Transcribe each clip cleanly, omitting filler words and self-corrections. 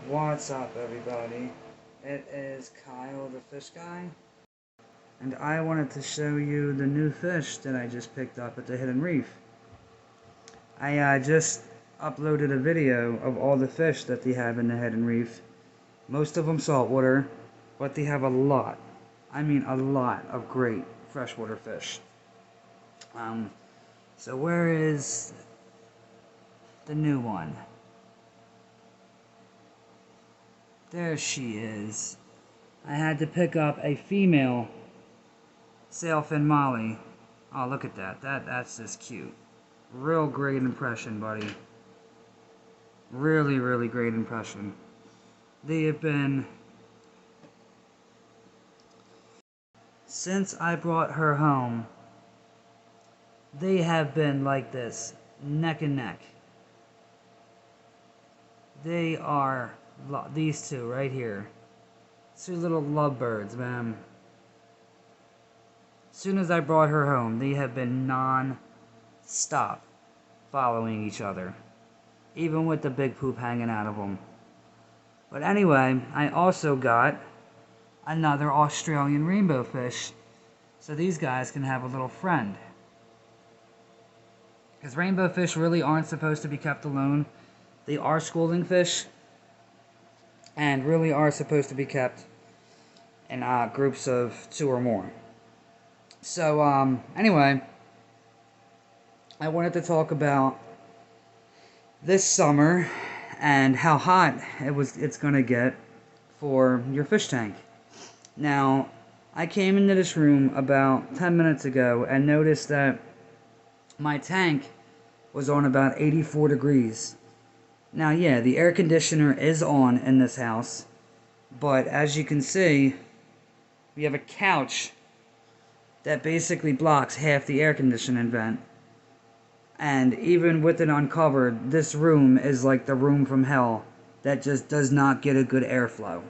What's up, everybody? It is Kyle the Fish Guy, and I wanted to show you the new fish that I just picked up at the Hidden Reef. I just uploaded a video of all the fish that they have in the Hidden Reef. Most of them saltwater, but they have a lot, I mean a lot of great freshwater fish. So where is the new one? There she is. I had to pick up a female sailfin molly. Oh, look at that. That's just cute. Real great impression, buddy. Really, really great impression. They have been... Since I brought her home, they have been like this, neck and neck. They are... These two right here. Two little lovebirds, man. As soon as I brought her home, they have been non-stop following each other. Even with the big poop hanging out of them. But anyway, I also got another Australian rainbow fish. So these guys can have a little friend. Because rainbow fish really aren't supposed to be kept alone. They are schooling fish. And really are supposed to be kept in groups of 2 or more. So, anyway, I wanted to talk about this summer and how hot it's gonna get for your fish tank. Now, I came into this room about 10 minutes ago and noticed that my tank was on about 84 degrees. Now, yeah, the air conditioner is on in this house, but as you can see, we have a couch that basically blocks half the air conditioning vent. And even with it uncovered, this room is like the room from hell that just does not get a good airflow.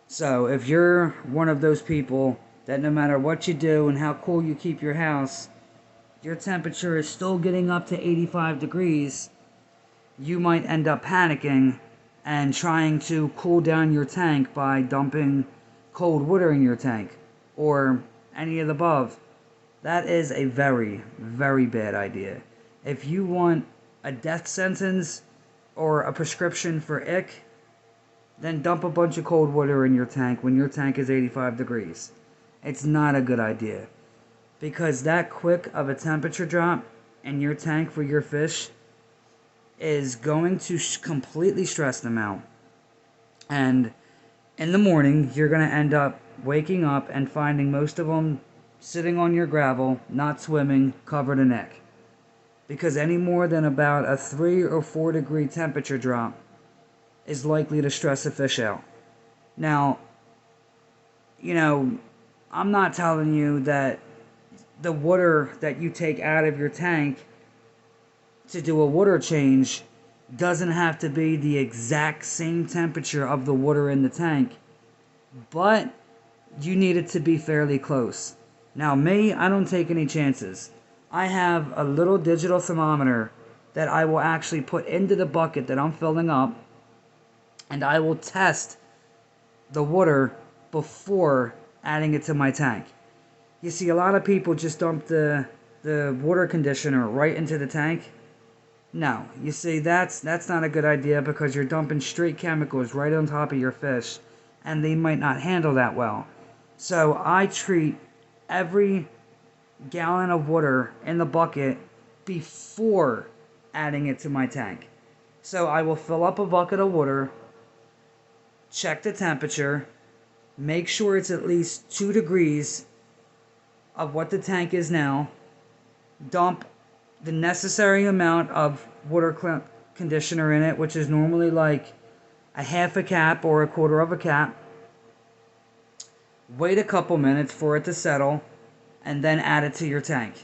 So if you're one of those people that no matter what you do and how cool you keep your house, your temperature is still getting up to 85 degrees, you might end up panicking and trying to cool down your tank by dumping cold water in your tank or any of the above. That is a very, very bad idea. If you want a death sentence or a prescription for ick, then dump a bunch of cold water in your tank when your tank is 85 degrees. It's not a good idea. Because that quick of a temperature drop in your tank for your fish is going to completely stress them out. And in the morning, you're going to end up waking up and finding most of them sitting on your gravel, not swimming, covered in ick. Because any more than about a 3 or 4 degree temperature drop is likely to stress a fish out. Now, you know, I'm not telling you that the water that you take out of your tank to do a water change doesn't have to be the exact same temperature of the water in the tank, but you need it to be fairly close. Now me, I don't take any chances. I have a little digital thermometer that I will actually put into the bucket that I'm filling up, and I will test the water before adding it to my tank. You see, a lot of people just dump the water conditioner right into the tank. No, you see, that's not a good idea because you're dumping straight chemicals right on top of your fish, and they might not handle that well. So I treat every gallon of water in the bucket before adding it to my tank. So I will fill up a bucket of water, check the temperature, make sure it's at least 2 degrees of what the tank is now, dump the necessary amount of water conditioner in it, which is normally like a half a cap or a quarter of a cap. Wait a couple minutes for it to settle, and then add it to your tank.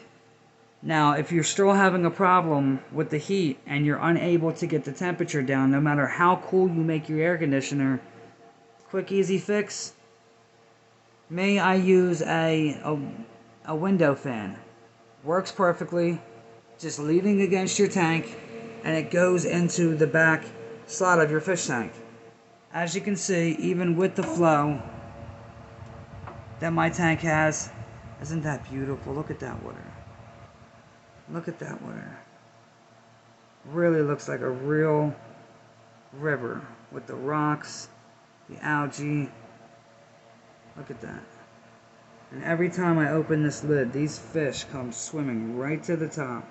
Now, if you're still having a problem with the heat and you're unable to get the temperature down, no matter how cool you make your air conditioner, quick, easy fix. I use a window fan. Works perfectly. Just leaning against your tank, and it goes into the back slot of your fish tank. As you can see, even with the flow that my tank has, isn't that beautiful? Look at that water. Look at that water. Really looks like a real river with the rocks, the algae. Look at that. And every time I open this lid, these fish come swimming right to the top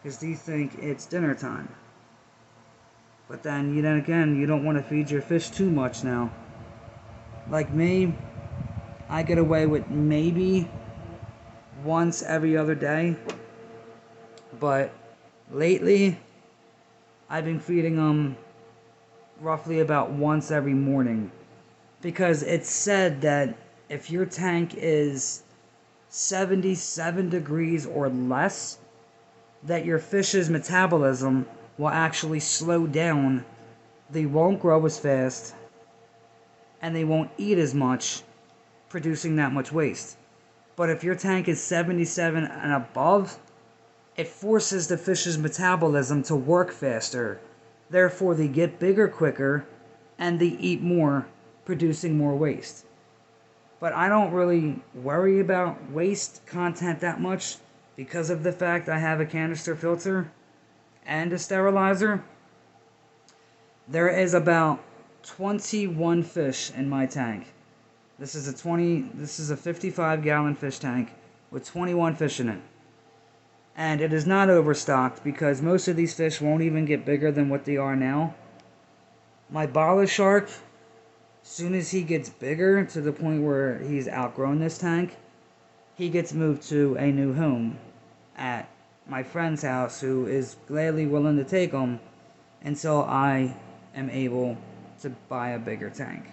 because they think it's dinner time. But then again, you don't want to feed your fish too much now. Like me, I get away with maybe once every other day. But lately, I've been feeding them roughly about once every morning. Because it's said that if your tank is 77 degrees or less, that your fish's metabolism will actually slow down. They won't grow as fast, and they won't eat as much, producing that much waste. But if your tank is 77 and above, it forces the fish's metabolism to work faster. Therefore, they get bigger quicker, and they eat more, producing more waste. But I don't really worry about waste content that much because of the fact I have a canister filter and a sterilizer. There is about 21 fish in my tank. This is a 55-gallon fish tank with 21 fish in it. And it is not overstocked because most of these fish won't even get bigger than what they are now. My bala shark, soon as he gets bigger to the point where he's outgrown this tank, he gets moved to a new home at my friend's house, who is gladly willing to take him until I am able to buy a bigger tank.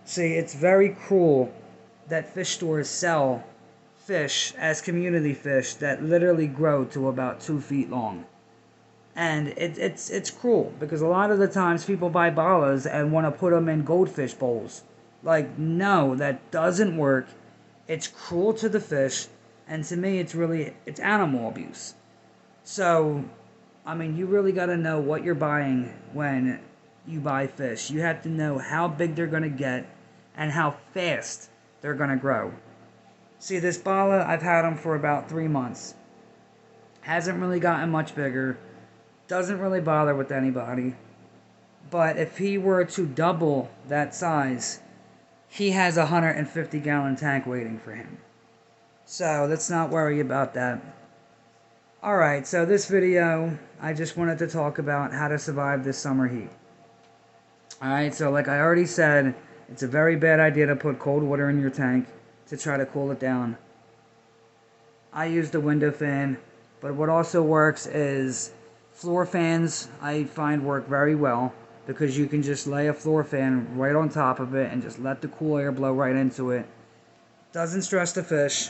See, it's very cruel that fish stores sell fish as community fish that literally grow to about 2 feet long. And it's cruel because a lot of the times people buy balas and want to put them in goldfish bowls. Like, no, that doesn't work. It's cruel to the fish, and to me it's animal abuse. So, I mean, you really got to know what you're buying when you buy fish. You have to know how big they're going to get and how fast they're going to grow. See, this bala, I've had him for about 3 months. Hasn't really gotten much bigger. Doesn't really bother with anybody. But if he were to double that size, he has a 150-gallon tank waiting for him. So let's not worry about that. Alright, so this video, I just wanted to talk about how to survive this summer heat. Alright, so like I already said, it's a very bad idea to put cold water in your tank to try to cool it down. I use the window fan, but what also works is floor fans. I find work very well because you can just lay a floor fan right on top of it and just let the cool air blow right into it. Doesn't stress the fish,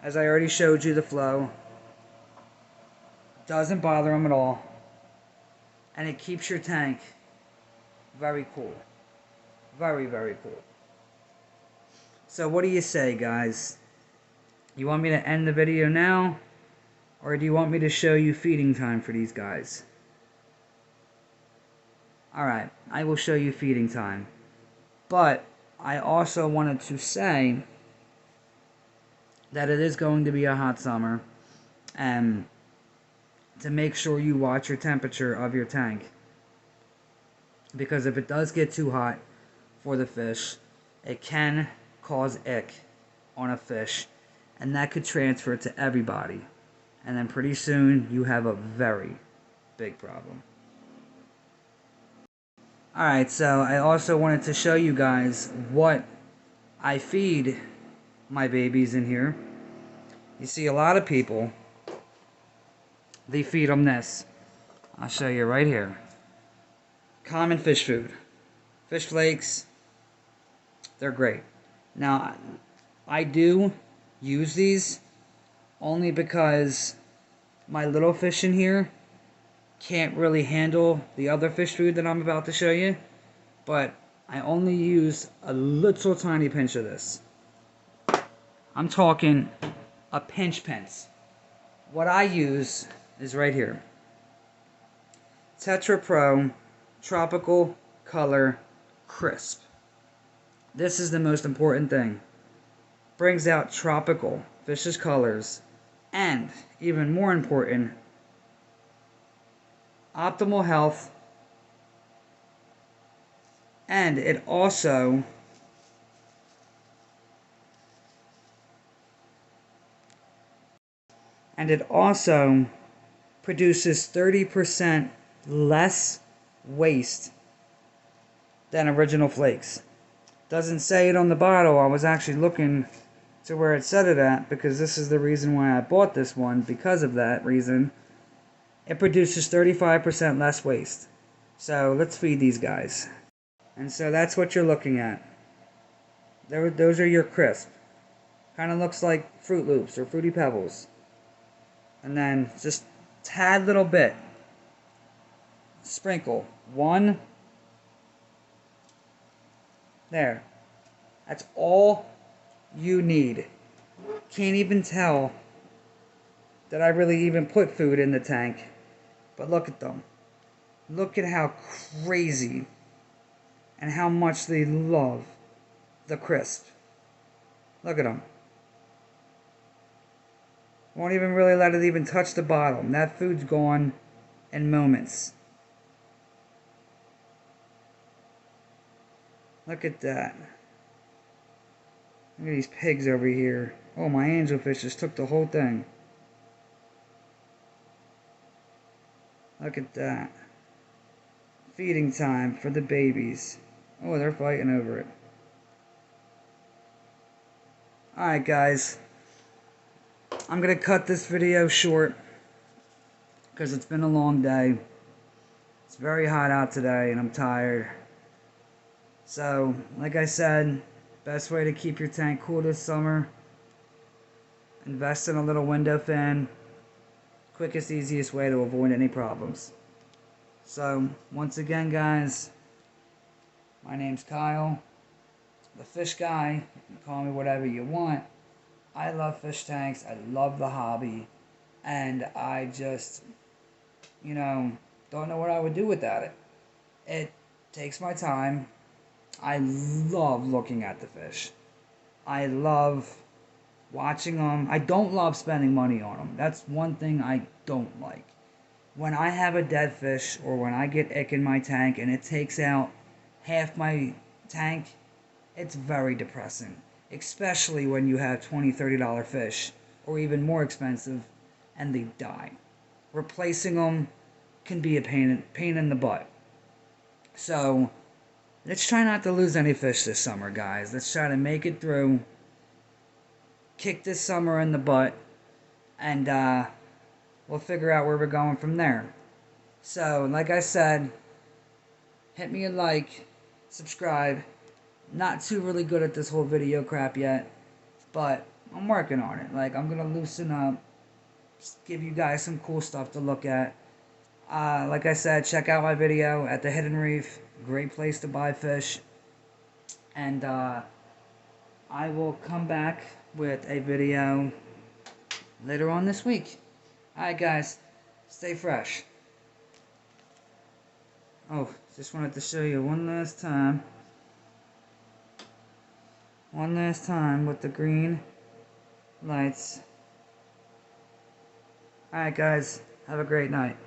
as I already showed you the flow. Doesn't bother them at all, and it keeps your tank very cool. Very, very cool. So what do you say, guys? You want me to end the video now? Or do you want me to show you feeding time for these guys? Alright, I will show you feeding time. But I also wanted to say that it is going to be a hot summer. And to make sure you watch your temperature of your tank. Because if it does get too hot for the fish, it can cause ick on a fish. And that could transfer to everybody. And then pretty soon, you have a very big problem. Alright, so I also wanted to show you guys what I feed my babies in here. You see a lot of people, they feed them this. I'll show you right here. Common fish food. Fish flakes. They're great. Now, I do use these only because my little fish in here can't really handle the other fish food that I'm about to show you. But I only use a little tiny pinch of this. I'm talking a pinch. What I use is right here. Tetra Pro Tropical Color crisp. This is the most important thing. Brings out tropical fish's colors, and even more important, optimal health, and it also produces 30% less waste than original flakes. Doesn't say it on the bottle. I was actually looking to where it said it at, because this is the reason why I bought this one, because of that reason. It produces 35% less waste. So let's feed these guys. And so that's what you're looking at. Those are your crisp. Kind of looks like Fruit Loops or Fruity Pebbles. And then just tad little bit. Sprinkle. One. There. That's all you need. Can't even tell that I really even put food in the tank. But look at them. Look at how crazy and how much they love the crisp. Look at them. Won't even really let it even touch the bottom. That food's gone in moments. Look at that. Look at these pigs over here. Oh, my angelfish just took the whole thing. Look at that. Feeding time for the babies. Oh, they're fighting over it. Alright, guys. I'm going to cut this video short because it's been a long day. It's very hot out today and I'm tired. So, like I said, best way to keep your tank cool this summer, invest in a little window fan. Quickest, easiest way to avoid any problems. So, once again, guys, my name's Kyle, the fish guy. You can call me whatever you want. I love fish tanks. I love the hobby. And I just, don't know what I would do without it. It takes my time. I love looking at the fish. I love watching them. I don't love spending money on them. That's one thing I don't like. When I have a dead fish or when I get ick in my tank and it takes out half my tank, it's very depressing. Especially when you have $20, $30 fish or even more expensive and they die. Replacing them can be a pain in the butt. So, let's try not to lose any fish this summer, guys. Let's try to make it through. Kick this summer in the butt. And we'll figure out where we're going from there. So, like I said, hit me a like, subscribe. Not too really good at this whole video crap yet. But I'm working on it. Like, I'm going to loosen up. Give you guys some cool stuff to look at. Like I said, check out my video at the Hidden Reef. Great place to buy fish. And I will come back with a video later on this week. Alright, guys, stay fresh. Oh, just wanted to show you one last time. One last time with the green lights. Alright, guys, have a great night.